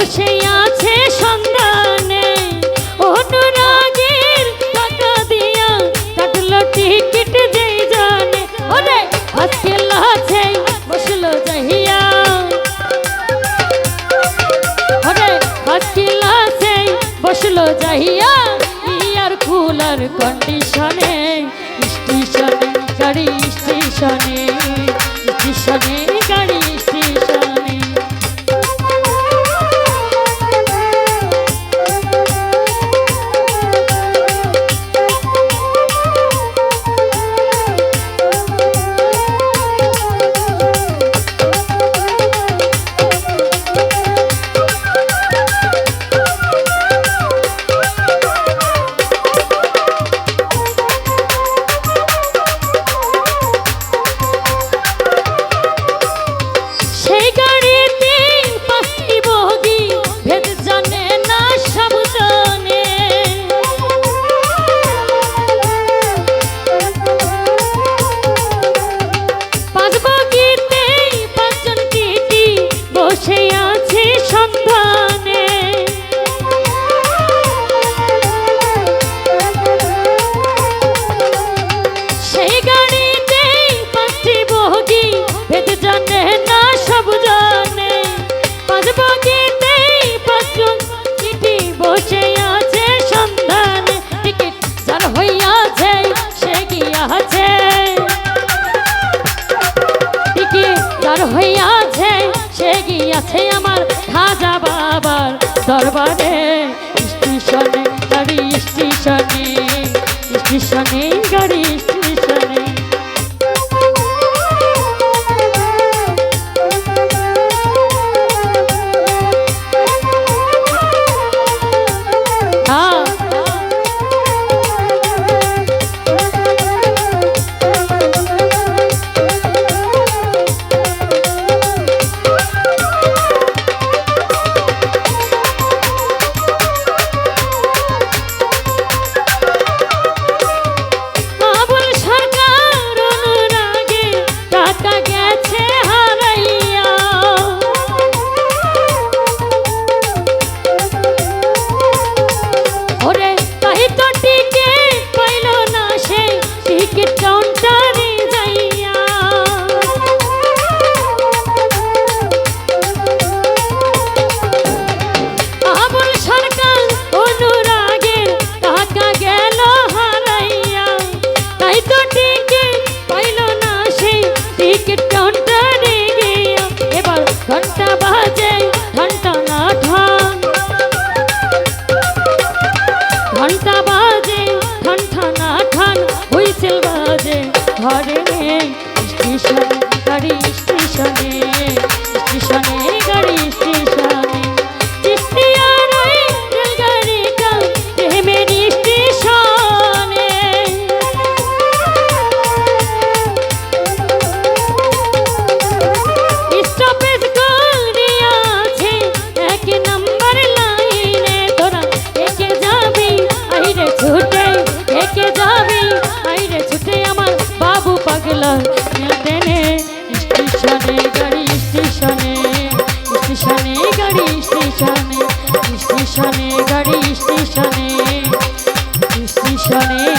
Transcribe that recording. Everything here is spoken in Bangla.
বসে আছে সন্ধানে অনুরাগের টাকা দিয়া কাটলো টিকিট যেই জানে ওরে আজকে লাছে বসলো যাইয়া ওরে আজকে লাছে বসলো যাইয়া ইয়ার কুলার কন্ডিশনে স্টেশনে গাড়ি স্টেশনে স্টেশনে গাড়ি স্টেশনে হইয়াছে সে গিয়াছে আমার খাজা বাবার দরবারে স্টেশনে গাড়ি স্টেশনে স্টেশনে গাড়ি স্টেশনে ঘরে স্টেশনে গাড়ি স্টেশনে স্টেশনে গাড়ি স্টেশনে চিস্তিয়ার ওই রেলগাড়িটা প্রেমের স্টেশনে স্টপেজ করিয়াছে এক নম্বর লাইনে তোরা একে যাবি আইরে ছুটে একে যাবি আইরে ছুটে আমার বাবু পাগলা দেনে স্টেশনে গাড়ি স্টেশনে স্টেশনে গাড়ি স্টেশনে স্টেশনে গাড়ি স্টেশনে স্টেশনে